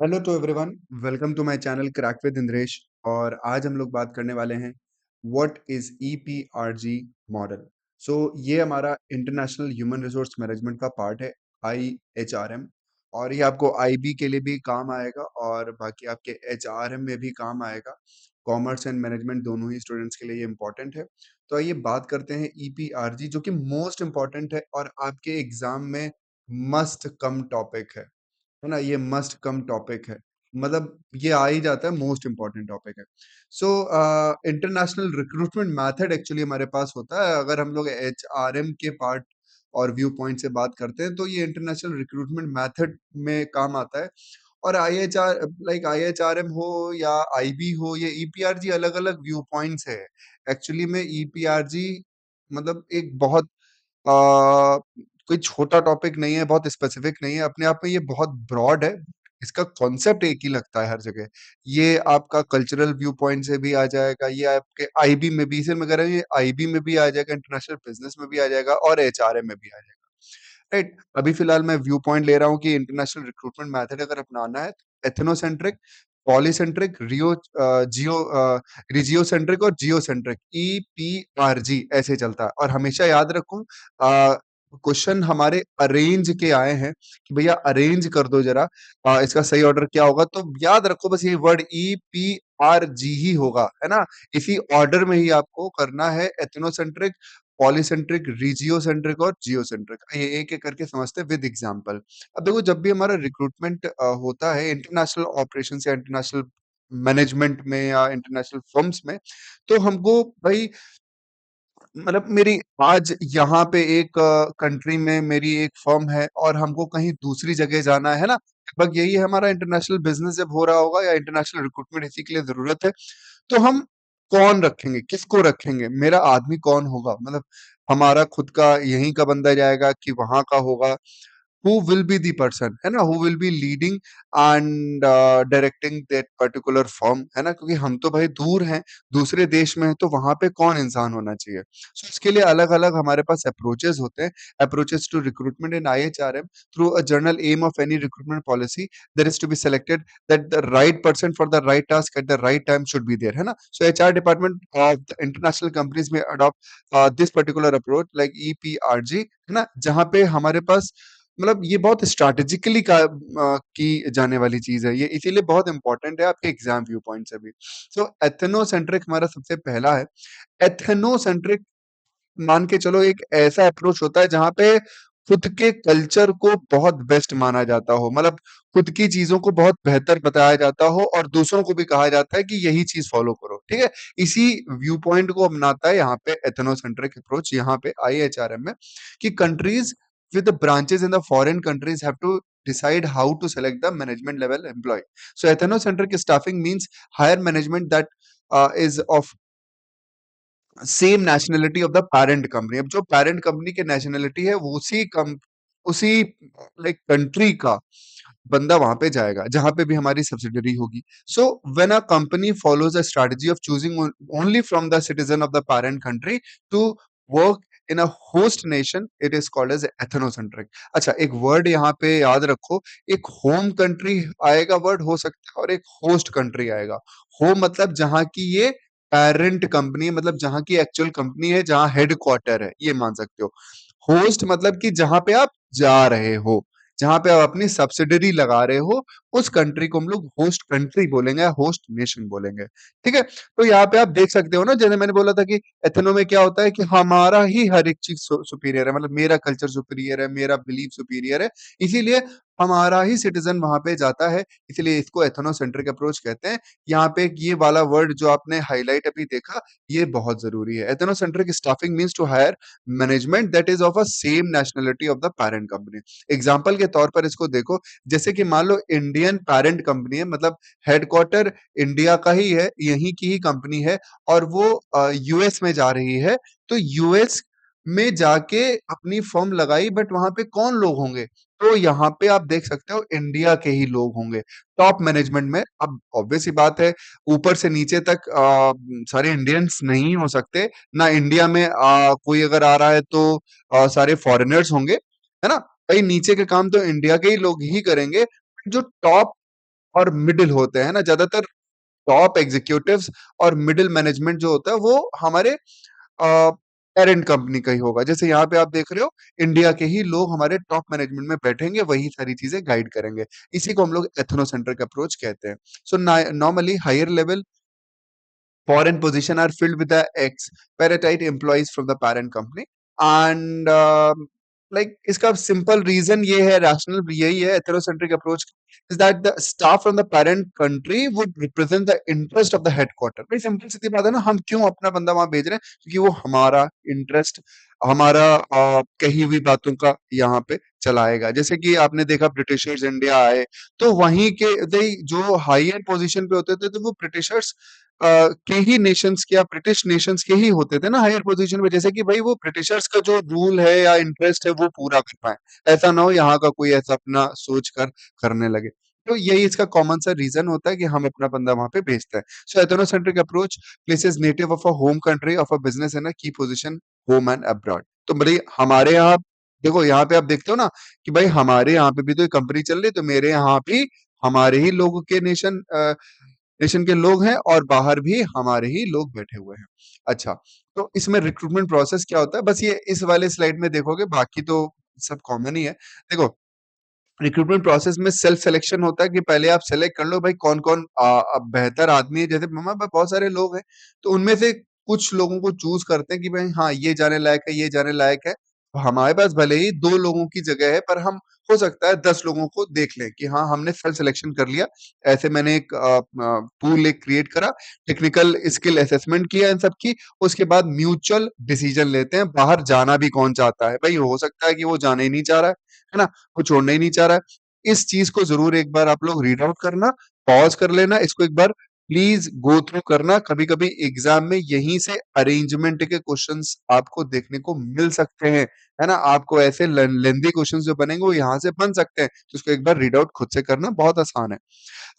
Hello to everyone, welcome to my channel crack with Indresh. और आज हम लोग बात करने वाले हैं what is EPRG model. So ये हमारा इंटरनेशनल ह्यूमन रिसोर्स मैनेजमेंट का पार्ट है, आईएचआरएम। और ये आपको आईबी के लिए भी काम आएगा और बाकी आपके एचआरएम में भी काम आएगा। कॉमर्स एंड मैनेजमेंट दोनों ही स्टूडेंट्स के लिए ये इंपॉर्टेंट है। तो आइए बात करते हैं ईपीआरजी, जो कि मोस्ट इम्पॉर्टेंट है और आपके एग्जाम में मस्ट कम टॉपिक है ना। ये मस्ट कम टॉपिक है, मतलब ये आ ही जाता है, मोस्ट इंपॉर्टेंट टॉपिक है। So international recruitment method actually हमारे पास होता है। अगर हम लोग एचआरएम के पार्ट और व्यू पॉइंट से बात करते हैं तो ये इंटरनेशनल रिक्रूटमेंट मेथड में काम आता है। और आईएचआर लाइक आईएचआरएम हो या आईबी हो, ये ईपीआरजी अलग अलग व्यू पॉइंट्स है। एक्चुअली में ईपीआरजी मतलब एक बहुत कोई छोटा टॉपिक नहीं है, बहुत स्पेसिफिक नहीं है, अपने आप में ये बहुत ब्रॉड है। इसका कॉन्सेप्ट एक ही लगता है हर जगह। ये आपका कल्चरल व्यू पॉइंट से भी आ जाएगा, ये आपके आईबी में भी, इसे मैं कह रहा हूँ, ये आईबी में भी आ जाएगा, इंटरनेशनल बिजनेस में भी आ जाएगा और एचआरएम में भी आ जाएगा। राइट, अभी फिलहाल मैं व्यू पॉइंट ले रहा हूँ कि इंटरनेशनल रिक्रूटमेंट मेथड अगर अपनाना है तो एथनोसेंट्रिक, पॉलीसेंट्रिक, रिजियोसेंट्रिक और जियोसेंट्रिक, ईपीआरजी ऐसे चलता है। और हमेशा याद रखूं, क्वेश्चन हमारे अरेंज के आए हैं कि भैया अरेंज कर दो जरा, इसका सही ऑर्डर क्या होगा। तो याद रखो बस ये वर्ड ईपीआरजी ही होगा, है ना। इसी ऑर्डर में ही आपको करना है, एथनोसेंट्रिक, पॉलीसेंट्रिक, रिजियोसेंट्रिक और जियोसेंट्रिक। ये एक एक करके समझते हैं विद एग्जांपल। अब देखो, जब भी हमारा रिक्रूटमेंट होता है इंटरनेशनल ऑपरेशन या इंटरनेशनल मैनेजमेंट में या इंटरनेशनल फर्म्स में, तो हमको भाई, मतलब मेरी आज यहाँ पे एक कंट्री में मेरी एक फर्म है और हमको कहीं दूसरी जगह जाना है ना। लगभग यही है हमारा इंटरनेशनल बिजनेस जब हो रहा होगा या इंटरनेशनल रिक्रूटमेंट इसी के लिए जरूरत है। तो हम कौन रखेंगे, किसको रखेंगे, मेरा आदमी कौन होगा, मतलब हमारा खुद का यहीं का बंदा जाएगा कि वहां का होगा। who will be the person, है ना, who will be leading and directing that particular firm, है ना। क्योंकि हम तो भाई दूर हैं, दूसरे देश में हैं, तो वहां पे कौन इंसान होना चाहिए। सो इसके लिए अलग अलग हमारे पास अप्रोचेस होते हैं। Approaches to recruitment in IHRM, through a general aim of any recruitment policy there is to be selected that the right person for the right task at the right time should be there, है ना। So HR department of the international companies may adopt this particular approach like EPRG, है ना, जहाँ पे हमारे पास, मतलब ये बहुत स्ट्रैटेजिकली की जाने वाली चीज है ये, इसीलिए बहुत इंपॉर्टेंट है आपके एग्जाम व्यू पॉइंट से भी। सो एथनोसेंट्रिक हमारा सबसे पहला है। एथनोसेंट्रिक, मान के चलो, एक ऐसा अप्रोच होता है जहां पे खुद के कल्चर को बहुत बेस्ट माना जाता हो, मतलब खुद की चीजों को बहुत बेहतर बताया जाता हो और दूसरों को भी कहा जाता है कि यही चीज फॉलो करो, ठीक है। इसी व्यू पॉइंट को अपनाता है यहाँ पे एथनोसेंट्रिक अप्रोच, यहाँ पे आईएचआरएम में, कि countries with the branches in the foreign countries have to decide how to select the management level employee. So ethnocentric staffing means higher management that is of same nationality of the parent company. अब जो parent company के nationality है वो उसी like country का बंदा वहां पे जाएगा जहां पे भी हमारी सब्सिडरी होगी। So when a company follows a strategy of choosing only from the citizen of the parent country to work in a host nation, it is called as ethnocentric. अच्छा, एक वर्ड यहाँ पे याद रखो, एक होम कंट्री आएगा word हो सकता है और एक होस्ट कंट्री आएगा। होम मतलब जहां की ये पेरेंट कंपनी है, मतलब जहां की एक्चुअल कंपनी है, जहां हेड क्वार्टर है, ये मान सकते हो। होस्ट मतलब कि जहां पे आप जा रहे हो, जहां पे आप अपनी सब्सिडरी लगा रहे हो, उस कंट्री को हम लोग होस्ट कंट्री बोलेंगे या होस्ट नेशन बोलेंगे, ठीक है। तो यहाँ पे आप देख सकते हो ना, जैसे मैंने बोला था कि एथनो में क्या होता है कि हमारा ही हर एक चीज सुपीरियर है, मतलब मेरा कल्चर सुपीरियर है, मेरा बिलीफ सुपीरियर है, इसीलिए हमारा ही सिटीजन वहां पे जाता है, इसलिए इसको एथनोसेंट्रिक अप्रोच कहते हैं। यहाँ पे ये वाला वर्ड जो आपने हाईलाइट अभी देखा, ये बहुत जरूरी है। Ethnocentric staffing means to hire management that is of a same nationality of the parent company. Example के तौर पर इसको देखो, जैसे कि मान लो इंडियन पेरेंट कंपनी है, मतलब हेडक्वार्टर इंडिया का ही है, यहीं की ही कंपनी है, और वो यूएस में जा रही है। तो यूएस में जाके अपनी फर्म लगाई, बट वहां पे कौन लोग होंगे, तो यहाँ पे आप देख सकते हो इंडिया के ही लोग होंगे टॉप मैनेजमेंट में। अब ऑब्वियस सी बात है, ऊपर से नीचे तक सारे इंडियंस नहीं हो सकते ना। इंडिया में कोई अगर आ रहा है तो सारे फॉरेनर्स होंगे, है ना। भाई नीचे के काम तो इंडिया के ही लोग ही करेंगे। जो टॉप और मिडिल होते हैं ना, ज़्यादातर टॉप एग्जीक्यूटिव्स और मिडिल मैनेजमेंट जो होता है वो हमारे पेरेंट कंपनी का ही होगा। जैसे यहाँ पे आप देख रहे हो, इंडिया के ही लोग हमारे टॉप मैनेजमेंट में बैठेंगे, वही सारी चीजें गाइड करेंगे। इसी को हम लोग एथनोसेंट्रिक अप्रोच कहते हैं। So normally higher level foreign position are filled with the ex parasite employees from the parent company and like इसका सिंपल रीजन ये है, रैशनल यही है ethnocentric approach, is that the staff from the parent country would represent the interest of the headquarter. भाई simple सी बात है ना, हम क्यों अपना बंदा वहां भेज रहे हैं? क्योंकि वो हमारा इंटरेस्ट, हमारा कही हुई बातों का यहाँ पे चलाएगा। जैसे कि आपने देखा ब्रिटिशर्स इंडिया आए, तो वहीं के जो हायर पोजीशन पे होते थे तो वो ब्रिटिशर्स के ही नेशंस के या ब्रिटिश नेशंस के ही होते थे ना हायर पोजीशन पे, जैसे कि भाई वो ब्रिटिशर्स का जो रूल है या इंटरेस्ट है वो पूरा कर पाए। ऐसा ना हो यहाँ का कोई ऐसा अपना सोच कर करने लगे। तो यही इसका कॉमन सा रीजन होता है कि हम अपना बंदा वहां पे भेजते हैं। So ethnocentric approach places native of a home country of a business in a key position home and abroad. तो भाई हमारे यहाँ देखो, यहाँ पे आप देखते हो ना कि भाई हमारे यहाँ पे भी तो कंपनी चल रही है, तो मेरे यहाँ भी हमारे ही लोगों के नेशन के लोग हैं और बाहर भी हमारे ही लोग बैठे हुए हैं। अच्छा, तो इसमें रिक्रूटमेंट प्रोसेस क्या होता है? बस ये इस वाले स्लाइड में देखोगे, बाकी तो सब कॉमन ही है। देखो, रिक्रूटमेंट प्रोसेस में सेल्फ सिलेक्शन होता है कि पहले आप सेलेक्ट कर लो भाई कौन कौन बेहतर आदमी है। जैसे मम्मा पापा बहुत सारे लोग हैं, तो उनमें से कुछ लोगों को चूज करते हैं कि भाई हाँ ये जाने लायक है, ये जाने लायक है। तो हमारे पास भले ही 2 लोगों की जगह है, पर हम हो सकता है 10 लोगों को देख लें कि हाँ हमने सेल्फ सिलेक्शन कर लिया। ऐसे मैंने एक पूल एक क्रिएट करा, टेक्निकल स्किल असेसमेंट किया इन सब की, उसके बाद म्यूचुअल डिसीजन लेते हैं बाहर जाना भी कौन चाहता है। भाई हो सकता है कि वो जाना ही नहीं चाह रहा है ना, वो छोड़ना ही नहीं चाह रहा है। इस चीज को जरूर एक बार आप लोग रीड आउट करना, पॉज कर लेना, इसको एक बार प्लीज गो थ्रू करना। कभी कभी एग्जाम में यहीं से अरेंजमेंट के क्वेश्चंस आपको देखने को मिल सकते हैं, है ना। आपको ऐसे लेंदी क्वेश्चंस जो बनेंगे वो यहाँ से बन सकते हैं, तो इसको एक बार रीड आउट खुद से करना, बहुत आसान है।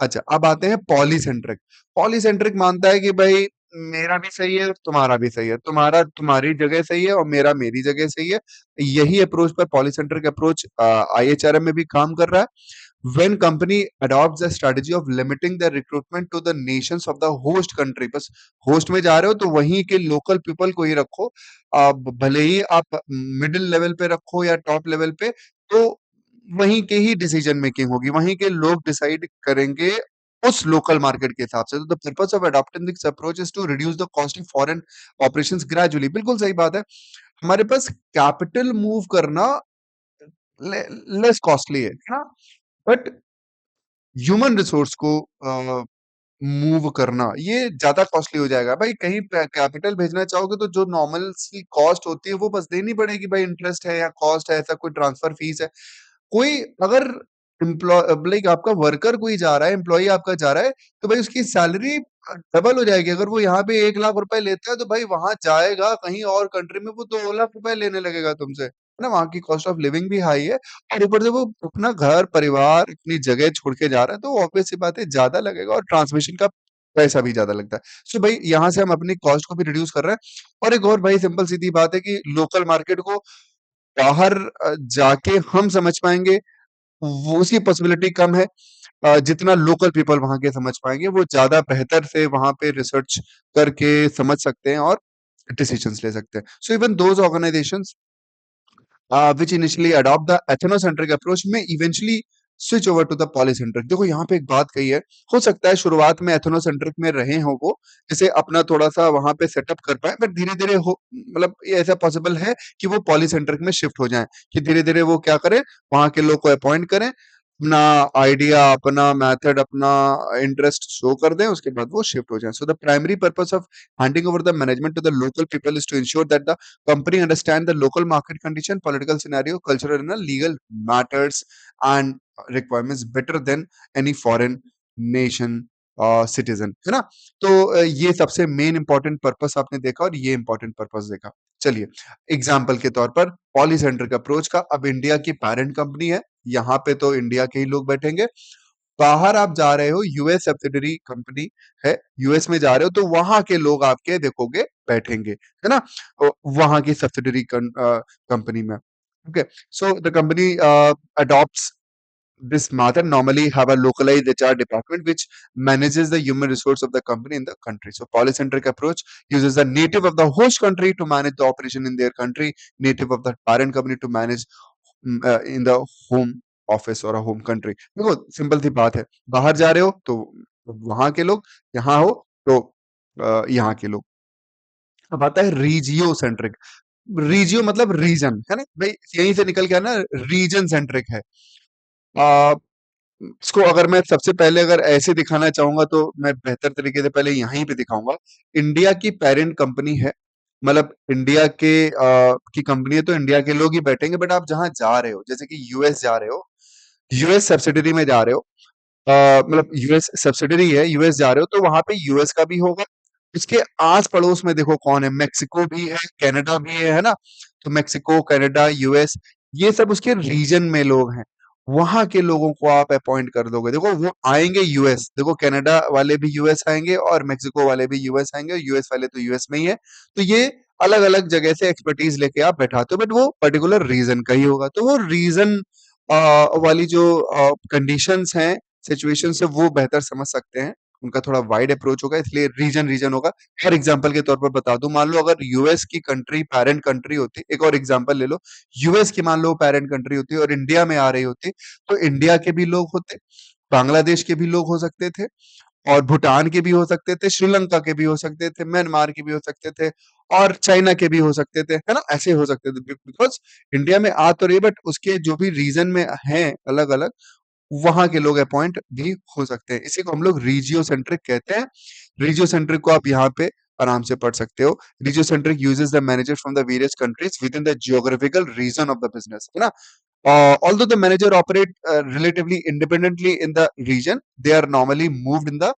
अच्छा, अब आते हैं पॉलीसेंट्रिक। पॉलीसेंट्रिक मानता है कि भाई मेरा भी सही है, तुम्हारा भी सही है, तुम्हारा तुम्हारी जगह सही है और मेरा मेरी जगह सही है। यही अप्रोच पर पॉलीसेंट्रिक अप्रोच आईएचआरएम में भी काम कर रहा है। When company adopts the strategy of limiting the recruitment to the nations of the host country, बस होस्ट में जा रहे हो तो वहीं के लोकल पीपल को ही रखो। भले ही आप मिडिल लेवल पे रखो या टॉप लेवल पे, तो वहीं के ही डिसीजन मेकिंग होगी, वहीं के लोग डिसाइड करेंगे उस लोकल मार्केट के हिसाब से। So the purpose of adopting this approach is to reduce the cost of foreign operations gradually. बिल्कुल सही बात है, हमारे पास कैपिटल मूव करना लेस कॉस्टली है ना, बट ह्यूमन रिसोर्स को मूव करना ये ज्यादा कॉस्टली हो जाएगा। भाई कहीं कैपिटल भेजना चाहोगे तो जो नॉर्मल सी कॉस्ट होती है वो बस देनी पड़ेगी, भाई इंटरेस्ट है या कॉस्ट है, ऐसा कोई ट्रांसफर फीस है। कोई अगर एम्प्लॉय लाइक आपका वर्कर कोई जा रहा है, एम्प्लॉय आपका जा रहा है, तो भाई उसकी सैलरी डबल हो जाएगी। अगर वो यहाँ पे 1 लाख रुपए लेता है, तो भाई वहां जाएगा कहीं और कंट्री में वो 2 लाख रुपए लेने लगेगा तुमसे, है ना। वहां की कॉस्ट ऑफ लिविंग भी हाई है, और ऊपर से वो अपना घर परिवार अपनी जगह छोड़ के जा रहा है, तो ऑब्वियस सी बात है ज्यादा लगेगा, और ट्रांसमिशन का पैसा भी ज्यादा लगता है। सो भाई यहाँ से हम अपनी कॉस्ट को भी रिड्यूस कर रहे हैं। और एक और भाई सिंपल सीधी बात है कि लोकल मार्केट को बाहर जाके हम समझ पाएंगे, वो उसकी पॉसिबिलिटी कम है। जितना लोकल पीपल वहां के समझ पाएंगे, वो ज्यादा बेहतर से वहां पे रिसर्च करके समझ सकते हैं और डिसीजंस ले सकते हैं। So even those organisations which initially adopt the ethnocentric approach may eventually switch over to the polycentric। देखो यहाँ पे एक बात कही है, हो सकता है शुरुआत में एथनोसेंट्रिक में रहे हो वो, जैसे अपना थोड़ा सा वहां पे सेटअप कर पाए, पर धीरे धीरे हो मतलब ये ऐसा पॉसिबल है कि वो पॉलीसेंट्रिक में शिफ्ट हो जाएं, कि धीरे धीरे वो क्या करें, वहां के लोग को अपॉइंट करें, अपना आइडिया अपना मेथड अपना इंटरेस्ट शो कर दें, उसके बाद वो शिफ्ट हो जाएं। So the primary purpose of handing over the management to the local people is to ensure that the company understand the local market condition, political scenario, cultural and legal matters and requirements better than any foreign nation citizen, है ना। तो ये सबसे main important purpose आपने देखा, और ये important purpose देखा। चलिए एग्जाम्पल के तौर पर पॉलीसेंट्रिक अप्रोच का, अब इंडिया की पेरेंट कंपनी है, यहाँ पे तो इंडिया के ही लोग बैठेंगे। बाहर आप जा रहे हो, यूएस सब्सिडरी कंपनी है, यूएस में जा रहे हो, तो वहां के लोग आपके देखोगे बैठेंगे, है ना, वहां की सब्सिडरी कंपनी में। Okay, so the company adopts This mother normally have a localized HR department which manages the human resource of the company in the country. So polycentric approach uses the native of the host country to manage the operation in their country, native of the parent company to manage in the home office और home country. देखो simple सी बात है, बाहर जा रहे हो तो वहां के लोग, यहाँ हो तो यहाँ के लोग। अब आता है रीजियो सेंट्रिक। रीजियो मतलब रीजन, है ना भाई, यहीं से निकल के आना, रीजन सेंट्रिक है। आ, इसको अगर मैं सबसे पहले अगर ऐसे दिखाना चाहूंगा तो मैं बेहतर तरीके से पहले यहीं पे दिखाऊंगा। इंडिया की पेरेंट कंपनी है, मतलब इंडिया के की कंपनी है तो इंडिया के लोग ही बैठेंगे, बट आप जहां जा रहे हो जैसे कि यूएस जा रहे हो, यूएस सब्सिडरी में जा रहे हो, मतलब यूएस सब्सिडरी है, यूएस जा रहे हो तो वहां पे यूएस का भी होगा। उसके आस पड़ोस में देखो कौन है, मेक्सिको भी है, कनाडा भी है ना। तो मेक्सिको, कनाडा, यूएस, ये सब उसके रीजन में लोग हैं। वहां के लोगों को आप अपॉइंट कर दोगे, देखो वो आएंगे यूएस, देखो कनाडा वाले भी यूएस आएंगे और मेक्सिको वाले भी यूएस आएंगे, और यूएस वाले तो यूएस में ही है। तो ये अलग अलग जगह से एक्सपर्टीज लेके आप बैठाते हो, बट वो पर्टिकुलर रीजन का ही होगा। तो वो रीजन वाली जो कंडीशंस हैं, सिचुएशन से वो बेहतर समझ सकते हैं, उनका थोड़ा वाइड अप्रोच होगा, इसलिए रीजन रीजन होगा। फॉर एग्जांपल के तौर पर बता दूं, मान लो अगर यूएस की कंट्री पेरेंट कंट्री होती, एक और एग्जांपल ले लो, यूएस की मान लो पेरेंट कंट्री होती और इंडिया में आ रही होती, तो इंडिया के भी लोग होते, बांग्लादेश के भी लोग हो सकते थे, और भूटान के भी हो सकते थे, श्रीलंका के भी हो सकते थे, म्यांमार के भी हो सकते थे, और चाइना के भी हो सकते थे, है ना, ऐसे हो सकते थे। बिकॉज इंडिया में आ तो रही, बट उसके जो भी रीजन में हैं अलग अलग, वहां के लोग अपॉइंट भी हो सकते हैं। इसी को हम लोग रीजियो सेंट्रिक कहते हैं। रीजियो सेंट्रिक को आप यहाँ पे आराम से पढ़ सकते हो। Regiocentric uses the manager from the various countries within the geographical region of the business, है ना। Although the manager operate relatively independently in the region, they are normally moved in the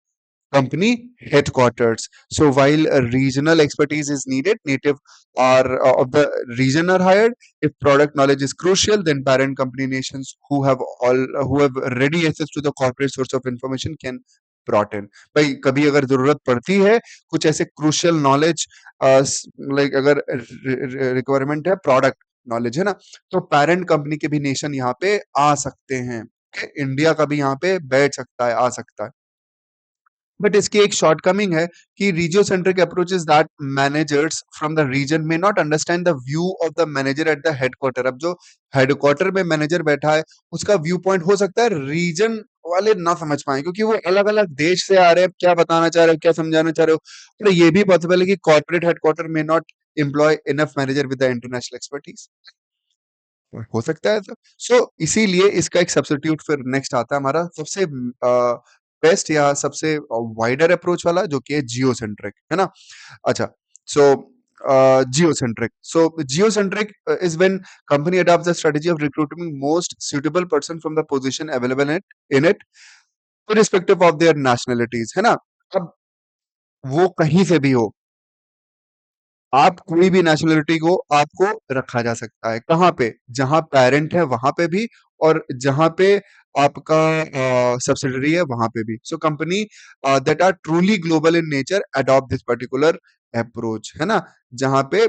company headquarters. So while a regional expertise is needed, native are of the region are hired. If product knowledge is crucial, then parent company nations who have ready access to the corporate source of information can brought in. भाई कभी अगर जरूरत पड़ती है कुछ ऐसे crucial knowledge, like अगर requirement है प्रोडक्ट नॉलेज, है ना, तो पेरेंट कंपनी के भी नेशन यहाँ पे आ सकते हैं। इंडिया का भी यहाँ पे बैठ सकता है, आ सकता है। बट इसकी एक शॉर्टकमिंग है कि regiocentric approach is that managers from the region may not understand the view of the manager at the headquarter. अब जो हेडक्वार्टर में मैनेजर बैठा है उसका व्यू पॉइंट हो सकता है रीजन वाले ना समझ पाए, क्योंकि वो अलग अलग देश से आ रहे हैं, क्या बताना चाह रहे हो, क्या समझाना चाह रहे हो। तो ये भी पॉसिबल है कि कॉर्पोरेट हेडक्वार्टर में not employ enough manager with the international expertise, हो सकता है ऐसा। सो इसीलिए इसका एक सब्स्टिट्यूट फिर नेक्स्ट आता है हमारा सबसे बेस्ट या सबसे वाइडर अप्रोच वाला, जो कि है जियोसेंट्रिक, है ना। अच्छा, सो geocentric. So geocentric is when company adopts the strategy of recruiting most suitable person from the position available in it, irrespective of their nationalities, है ना। अब वो कहीं से भी हो, आप कोई भी नेशनलिटी को आपको रखा जा सकता है, कहाँ पे, जहां पेरेंट है वहां पे भी, और जहां पे आपका सब्सिडरी है वहां पे भी। So company that are truly global in nature adopt this particular approach, है ना, जहां पे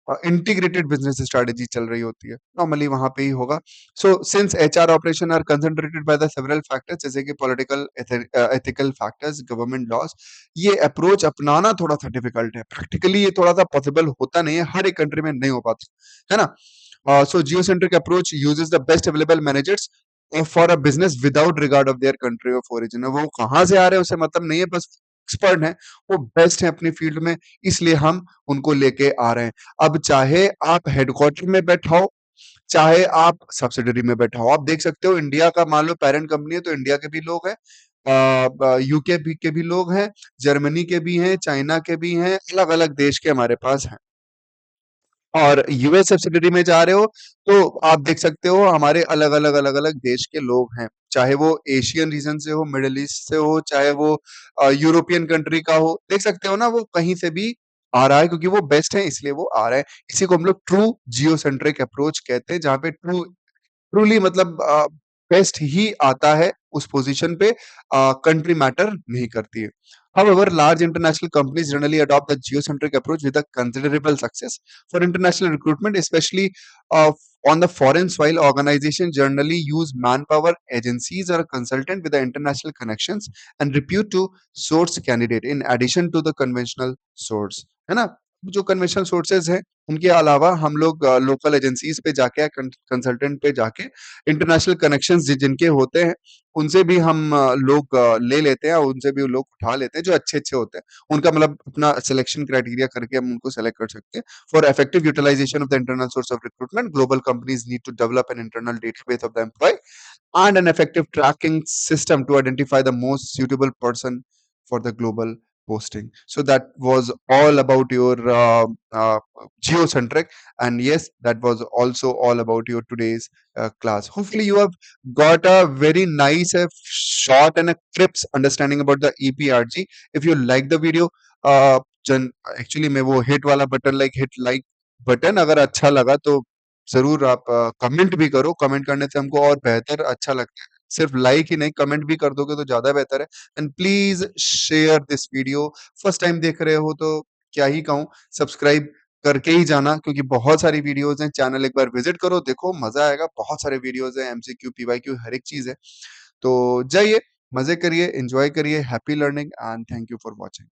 इंटीग्रेटेड बिजनेस स्ट्रेटेजी चल रही होती है, नॉर्मली वहां पे ही होगा। So since HR operation are concentrated by the several factors, जैसे कि political, ethical factors, government laws, ये अप्रोच अपनाना थोड़ा सा डिफिकल्ट है, प्रैक्टिकली ये थोड़ा सा पॉसिबल होता नहीं है, हर एक कंट्री में नहीं हो पाता, है ना। So geocentric approach uses the best available managers for a business without regard of their country of origin. वो कहाँ से आ रहे हैं उसे मतलब नहीं है, बस एक्सपर्ट हैं, वो बेस्ट हैं अपनी फील्ड में, इसलिए हम उनको लेके आ रहे हैं। अब चाहे आप हेडक्वार्टर में बैठाओ, चाहे आप सब्सिडरी में बैठाओ, आप देख सकते हो इंडिया का मान लो पेरेंट कंपनी है तो इंडिया के भी लोग हैं, यूके भी के भी लोग हैं, जर्मनी के भी हैं, चाइना के भी हैं, अलग अलग देश के हमारे पास हैं। और यूएस सब्सिडरी में जा रहे हो तो आप देख सकते हो हमारे अलग अलग अलग अलग देश के लोग हैं, चाहे वो एशियन रीजन से हो, मिडिल ईस्ट से हो, चाहे वो यूरोपियन कंट्री का हो, देख सकते हो ना, वो कहीं से भी आ रहा है, क्योंकि वो बेस्ट है इसलिए वो आ रहा है। इसी को हम लोग ट्रू जियोसेंट्रिक अप्रोच कहते हैं, जहां पे ट्रूली मतलब बेस्ट ही आता है उस पोजीशन पे, कंट्री मैटर नहीं करती है। However, large international companies generally adopt the geocentric approach with a considerable success. For international recruitment, especially on the foreign soil, organizations generally use manpower agencies or a consultant with the international connections and repute to source candidate in addition to the conventional source. है ना? जो conventional sources हैं उनके अलावा हम लोग local agencies पे जाके या कंसल्टेंट पे जाके इंटरनेशनल कनेक्शंस जिनके होते हैं उनसे भी हम लोग ले लेते हैं और उनसे भी लोग उठा लेते हैं जो अच्छे-अच्छे होते हैं। उनका मतलब अपना सिलेक्शन क्राइटेरिया करके हम उनको सेलेक्ट कर सकते हैं। For effective utilization of the internal source of recruitment, global companies need to develop an internal database of the employee and an effective tracking system to identify the most suitable person for the global posting. So that was all about your geocentric, and yes, that was also all about your today's class. Hopefully you have got a very nice short and a crisp understanding about the EPRG. If you like the video, uh, actually मैं वो hit वाला button hit like button अगर अच्छा लगा तो ज़रूर आप comment भी करो, कमेंट करने से हमको और बेहतर अच्छा लगता है। सिर्फ लाइक ही नहीं, कमेंट भी कर दोगे तो ज़्यादा बेहतर है। And please share this video. First time देख रहे हो तो क्या ही कहूँ, सब्सक्राइब करके ही जाना क्योंकि बहुत सारी वीडियोज़ हैं। चैनल एक बार विज़िट करो, देखो मज़ा आएगा। बहुत सारे वीडियोज़ हैं, एमसीक्यू, पीवाईक्यू हर एक चीज़ है। तो जाइए, मज़े करिए, एन्जॉय करिए, happy learning and thank you for watching.